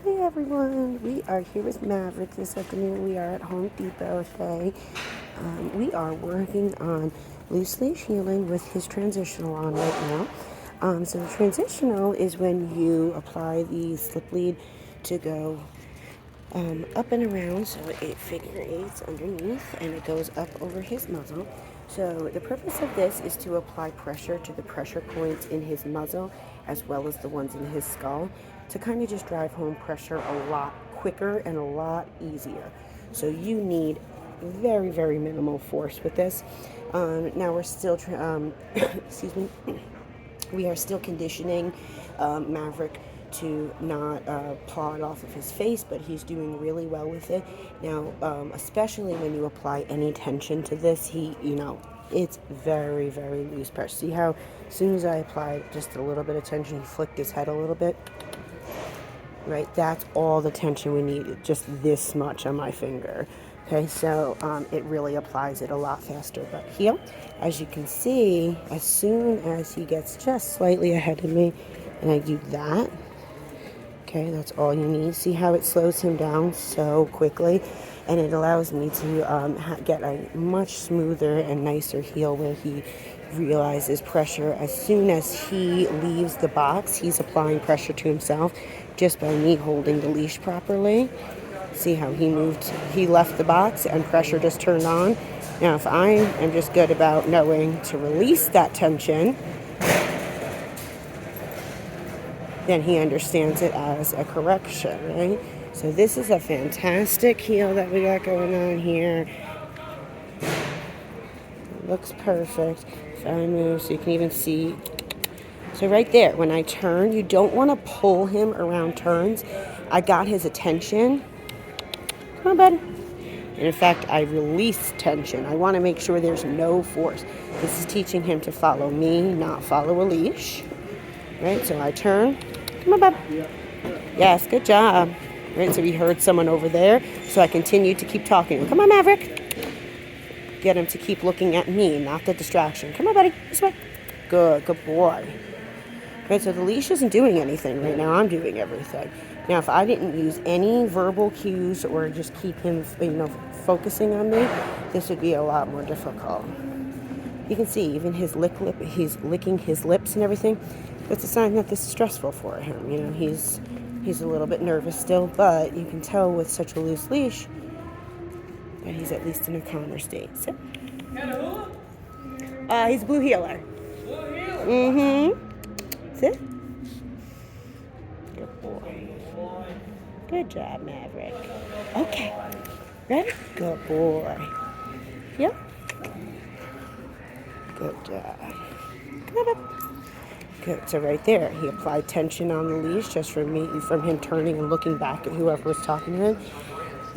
Hey everyone, we are here with Maverick this afternoon. We are at Home Depot today. We are working on loose leash healing with his transitional on right now. So the transitional is when you apply the slip lead to go up and around, so it figure eights underneath and it goes up over his muzzle. So the purpose of this is to apply pressure to the pressure points in his muzzle as well as the ones in his skull to kind of just drive home pressure a lot quicker and a lot easier. So you need very, very minimal force with this. Now we're still, excuse me, we are still conditioning Maverick to not paw it off of his face, but he's doing really well with it. Now, especially when you apply any tension to this, it's very, very loose pressure. See how as soon as I applied just a little bit of tension, he flicked his head a little bit? Right, that's all the tension we needed, just this much on my finger. Okay, so it really applies it a lot faster. But here, as you can see, as soon as he gets just slightly ahead of me, and I do that, okay, that's all you need. See how it slows him down so quickly? And it allows me to get a much smoother and nicer heel where he realizes pressure. As soon as he leaves the box, he's applying pressure to himself just by me holding the leash properly. See how he moved? He left the box and pressure just turned on. Now, if I am just good about knowing to release that tension, then he understands it as a correction, right? So this is a fantastic heel that we got going on here. It looks perfect. If I move so you can even see. So right there, when I turn, you don't want to pull him around turns. I got his attention. Come on, bud. And in fact, I release tension. I want to make sure there's no force. This is teaching him to follow me, not follow a leash. Right, so I turn. Come on, bud. Yes, good job. Right, so we heard someone over there, so I continued to keep talking. Come on, Maverick. Get him to keep looking at me, not the distraction. Come on, buddy. This way. Good boy. Right, so the leash isn't doing anything right now. I'm doing everything. Now, if I didn't use any verbal cues or just keep him, focusing on me, this would be a lot more difficult. You can see even he's licking his lips and everything. That's a sign that this is stressful for him. He's a little bit nervous still, but you can tell with such a loose leash that he's at least in a calmer state. So, he's blue heeler. Sit. Good boy. Good job, Maverick. Okay. Ready? Good boy. Yep. Good job. Come on. Good. So right there, he applied tension on the leash just from him turning and looking back at whoever was talking to him.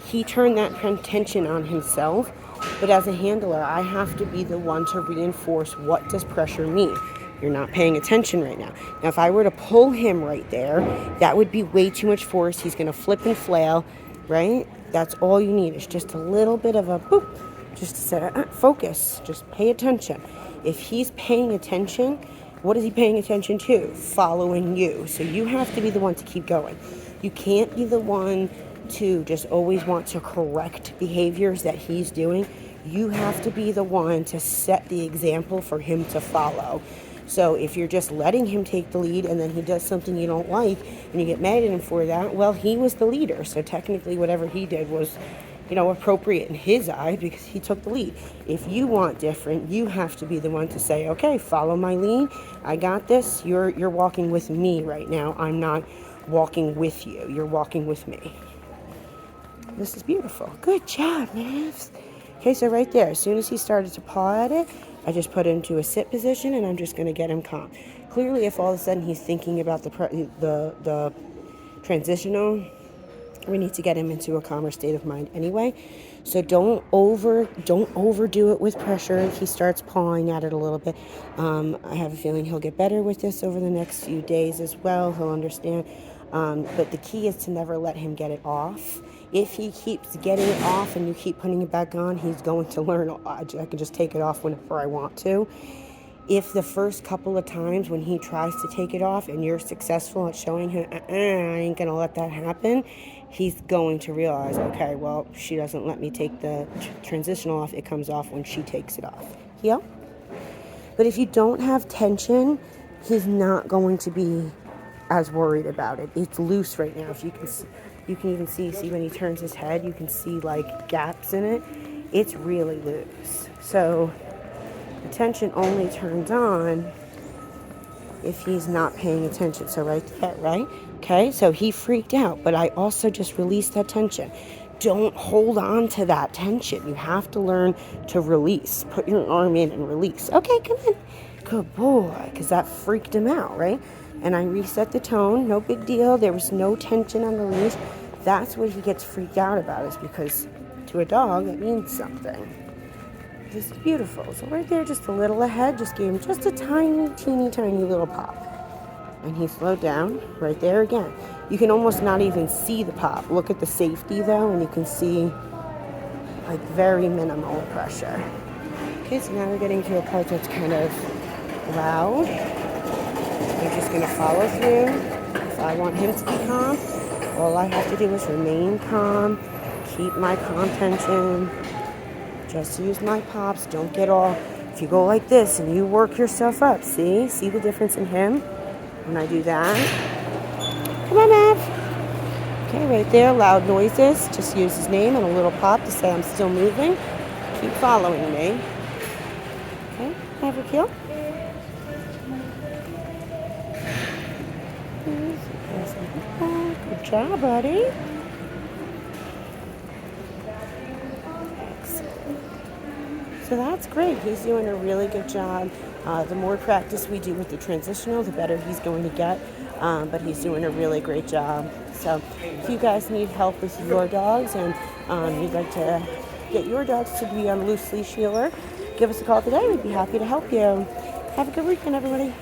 He turned that tension on himself, but as a handler, I have to be the one to reinforce what does pressure mean. You're not paying attention right now. Now, if I were to pull him right there, that would be way too much force. He's going to flip and flail, right? That's all you need is just a little bit of a boop, just to say, focus, just pay attention. If he's paying attention, what is he paying attention to? Following you. So you have to be the one to keep going. You can't be the one to just always want to correct behaviors that he's doing. You have to be the one to set the example for him to follow. So if you're just letting him take the lead and then he does something you don't like and you get mad at him for that, well, he was the leader. So technically whatever he did was, appropriate in his eye because he took the lead. If you want different, you have to be the one to say, okay, follow my lead. I got this. You're walking with me right now. I'm not walking with you. You're walking with me. This is beautiful. Good job, Mavs. Okay, so right there, as soon as he started to paw at it, I just put him to a sit position, and I'm just going to get him calm. Clearly, if all of a sudden he's thinking about the transitional, we need to get him into a calmer state of mind anyway. So don't overdo it with pressure. If he starts pawing at it a little bit, I have a feeling he'll get better with this over the next few days as well. He'll understand. But the key is to never let him get it off. If he keeps getting it off and you keep putting it back on, he's going to learn, I can just take it off whenever I want to. If the first couple of times when he tries to take it off and you're successful at showing him, I ain't gonna let that happen, he's going to realize, okay, well, she doesn't let me take the transitional off. It comes off when she takes it off. Yeah? But if you don't have tension, he's not going to be as worried about it. It's loose right now. If you can see, you can even see when he turns his head, you can see like gaps in it. It's really loose. So the tension only turns on if he's not paying attention. So right there, right? Okay, so he freaked out, but I also just released that tension. Don't hold on to that tension. You have to learn to release. Put your arm in and release. Okay, come in. Good boy, because that freaked him out, right? And I reset the tone. No big deal. There was no tension on the leash. That's what he gets freaked out about, is because to a dog, it means something. This is beautiful. So right there, just a little ahead, just gave him just a tiny, teeny, tiny little pop. And he slowed down right there again. You can almost not even see the pop. Look at the safety though, and you can see like very minimal pressure. Okay, so now we're getting to a part that's kind of loud. I'm just gonna follow through. If I want him to be calm, all I have to do is remain calm, keep my calm tension, just use my pops, don't get all, if you go like this and you work yourself up, see the difference in him when I do that? Come on, Mav. Okay, right there, loud noises, just use his name and a little pop to say I'm still moving. Keep following me. Okay, Maverick heel. Good job, buddy. So that's great. He's doing a really good job. The more practice we do with the transitional, the better he's going to get. But he's doing a really great job. So if you guys need help with your dogs and you'd like to get your dogs to be on loose leash healer, give us a call today. We'd be happy to help you. Have a good weekend, everybody.